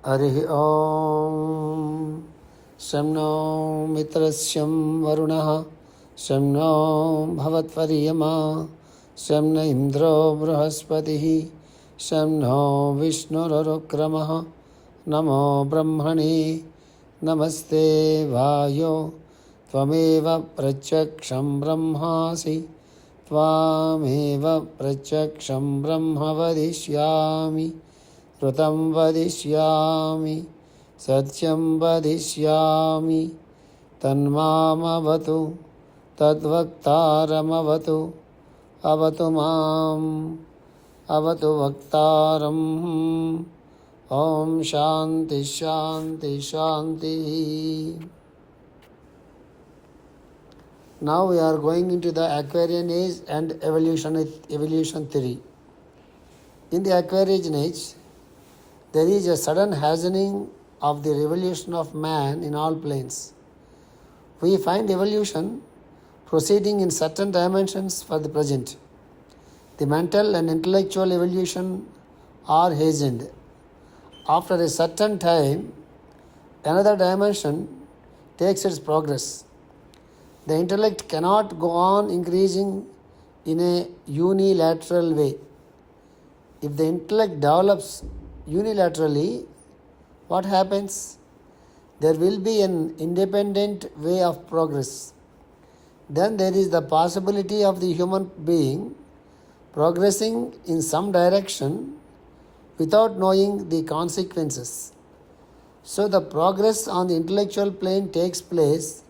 हरिः ॐ शं नो मित्रस्यं वरुणः शं नो भवत्वर्यमा शं न इन्द्रो बृहस्पतिः शं नो विष्णुरुक्रमः नमो ब्रह्मणे नमस्ते वायो त्वमेव प्रत्यक्षं ब्रह्मासि त्वामेव प्रत्यक्षं ब्रह्म वदिष्यामि ऋतं वदिष्यामि सत्यं वदिष्यामि तन्मामवतु तद्वक्तारमवतु अवतु माम् अवतु वक्तारम् ॐ शान्ति शान्ति शान्तिः. Now we are going into the Aquarian age and evolution theory. In the Aquarian age, there is a sudden hastening of the revolution of man in all planes. We find evolution proceeding in certain dimensions for the present. The mental and intellectual evolution are hastened. After a certain time, another dimension takes its progress. The intellect cannot go on increasing in a unilateral way. If the intellect develops unilaterally, what happens? There will be an independent way of progress. Then there is the possibility of the human being progressing in some direction without knowing the consequences. So the progress on the intellectual plane takes place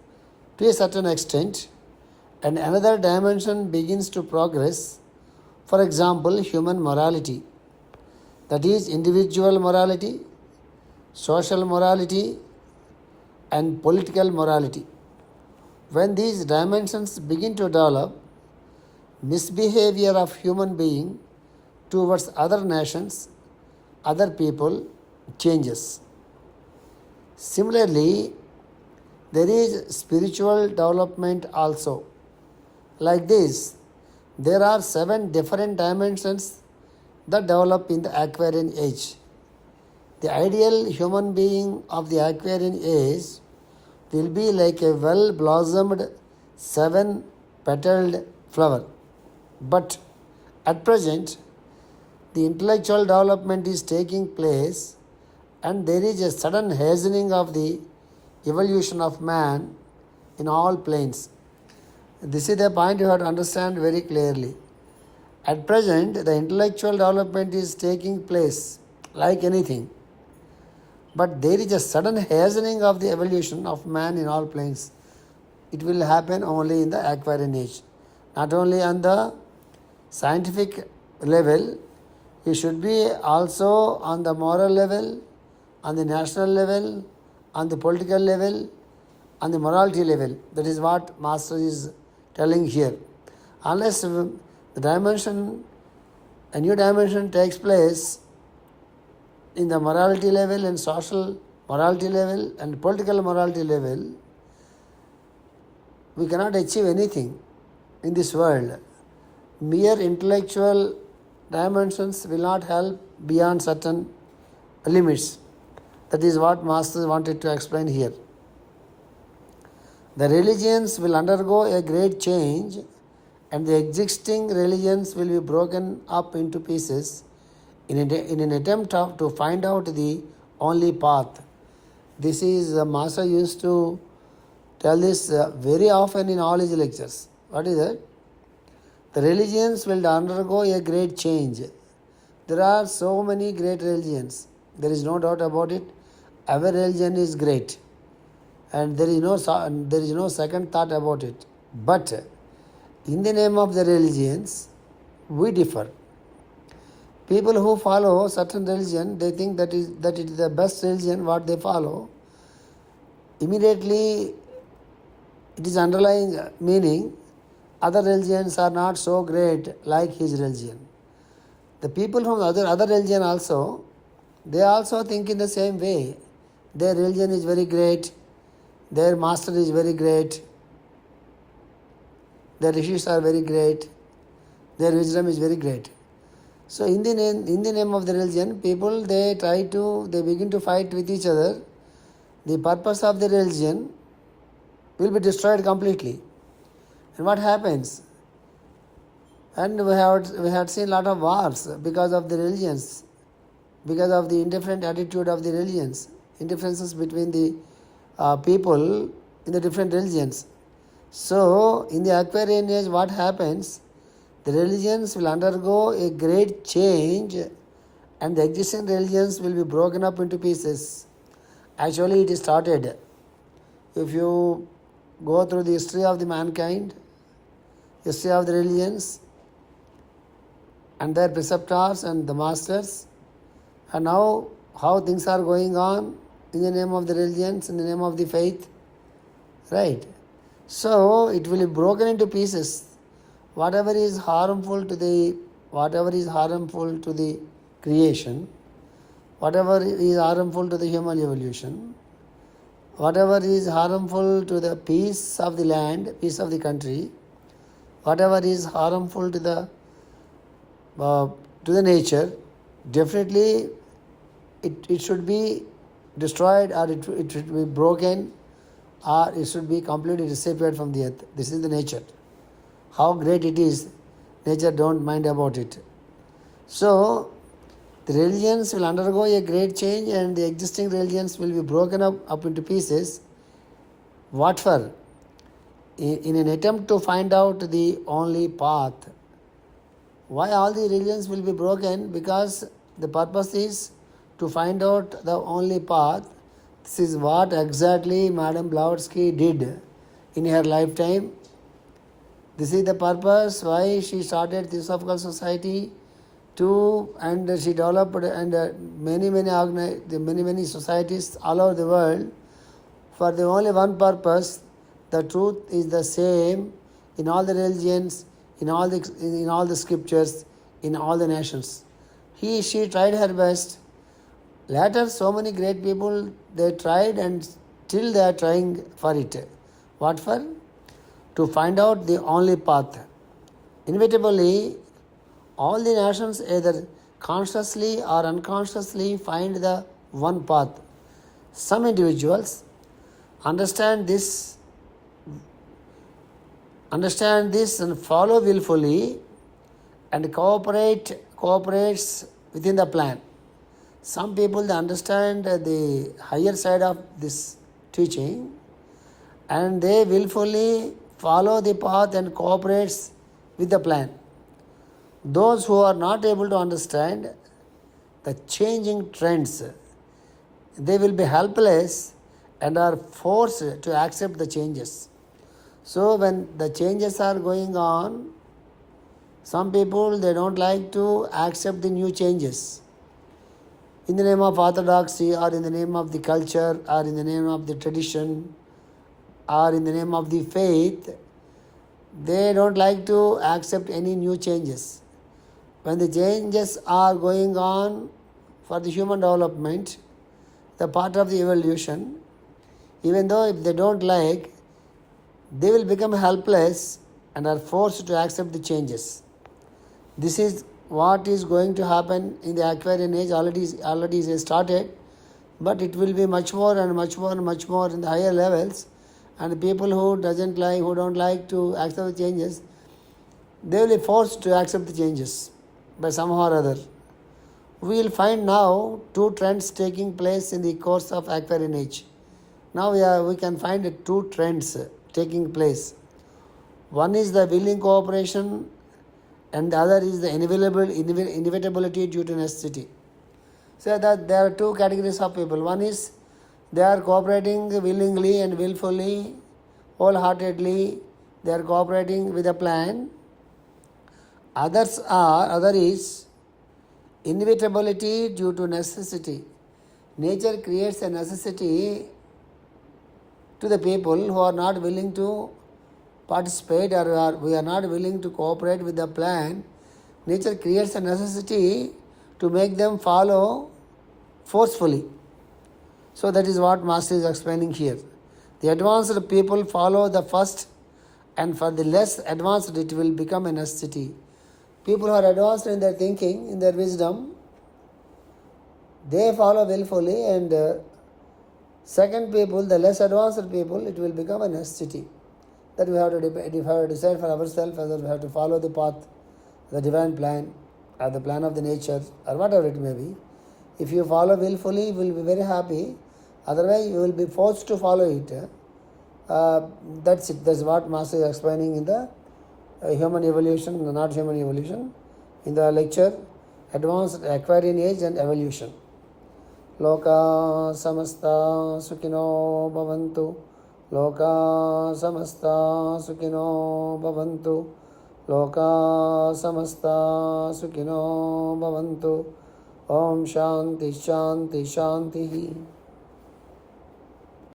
to a certain extent, and another dimension begins to progress. For example, human morality, that is individual morality, social morality, and political morality. When these dimensions begin to develop, misbehavior of human being towards other nations, other people changes. Similarly, there is spiritual development also. Like this, there are 7 different dimensions that develop in the Aquarian age. The ideal human being of the Aquarian age will be like a well-blossomed 7-petaled flower. But at present, the intellectual development is taking place and there is a sudden hastening of the evolution of man in all planes. This is the point you have to understand very clearly. At present, the intellectual development is taking place like anything. But there is a sudden hastening of the evolution of man in all planes. It will happen only in the Aquarian age. Not only on the scientific level, it should be also on the moral level, on the national level, on the political level, on the morality level. That is what Master is telling here. Unless the dimension, a new dimension takes place in the morality level and social morality level and political morality level, we cannot achieve anything in this world. Mere intellectual dimensions will not help beyond certain limits. That is what Master wanted to explain here. The religions will undergo a great change and the existing religions will be broken up into pieces in an attempt to find out the only path. This is, Master used to tell this very often in all his lectures. What is it? The religions will undergo a great change. There are so many great religions. There is no doubt about it. Our religion is great. And there is no second thought about it. But in the name of the religions, we differ. People who follow certain religion, they think that it is the best religion what they follow. Immediately, it is underlying meaning, other religions are not so great like his religion. The people from other religion also, they also think in the same way. Their religion is very great, their master is very great, their rishis are very great, their wisdom is very great. So in the name of the religion, people they begin to fight with each other. The purpose of the religion will be destroyed completely. And what happens? And we had seen a lot of wars because of the religions, because of the indifferent attitude of the religions, indifferences between the people in the different religions. So in the Aquarian age, what happens? The religions will undergo a great change and the existing religions will be broken up into pieces. Actually, it is started. If you go through the history of the mankind, history of the religions, and their preceptors and the masters, and now how things are going on in the name of the religions, in the name of the faith, right? So it will be broken into pieces. Whatever is harmful to the creation, whatever is harmful to the human evolution, whatever is harmful to the peace of the land, peace of the country, whatever is harmful to the nature, definitely it should be destroyed, or it should be broken, or it should be completely disappeared from the earth. This is the nature. How great it is, nature don't mind about it. So the religions will undergo a great change and the existing religions will be broken up into pieces. What for? In an attempt to find out the only path. Why all the religions will be broken? Because the purpose is to find out the only path. This is what exactly Madame Blavatsky did in her lifetime. This is the purpose why she started Theosophical Society and she developed many societies all over the world for the only one purpose. The truth is the same in all the religions, in all the scriptures, in all the nations. She tried her best. Later, so many great people, they tried and still they are trying for it. What for? To find out the only path. Inevitably, all the nations either consciously or unconsciously find the one path. Some individuals understand this and follow willfully and cooperates within the plan. Some people, they understand the higher side of this teaching and they willfully follow the path and cooperates with the plan. Those who are not able to understand the changing trends, they will be helpless and are forced to accept the changes. So when the changes are going on, some people, they don't like to accept the new changes. In the name of orthodoxy or in the name of the culture or in the name of the tradition or in the name of the faith, they don't like to accept any new changes. When the changes are going on for the human development, the part of the evolution, even though if they don't like, they will become helpless and are forced to accept the changes. This is what is going to happen in the Aquarian age. Already is started, but it will be much more and much more and much more in the higher levels. And the people who don't like to accept the changes, they will be forced to accept the changes by somehow or other. We will find now two trends taking place in the course of Aquarian age. Now we can find two trends taking place. One is the willing cooperation and the other is the inevitability due to necessity. So that there are two categories of people. One is they are cooperating willingly and willfully, wholeheartedly, they are cooperating with a plan. Other is inevitability due to necessity. Nature creates a necessity to the people who are not willing to participate or we are not willing to cooperate with the plan. Nature creates a necessity to make them follow forcefully. So that is what Master is explaining here. The advanced people follow the first, and for the less advanced it will become a necessity. People who are advanced in their thinking, in their wisdom, they follow willfully, and second people, the less advanced people, it will become a necessity. That we have to decide for ourselves whether we have to follow the path, the divine plan, or the plan of the nature, or whatever it may be. If you follow willfully, you will be very happy. Otherwise, you will be forced to follow it. That's it. That's what Master is explaining in the human evolution, not human evolution, in the lecture, Advanced Aquarian Age and Evolution. Loka samasta sukhino bhavantu. Loka samasta sukhino bhavantu. Loka samasta sukhino bhavantu. Om Shanti Shanti Shanti.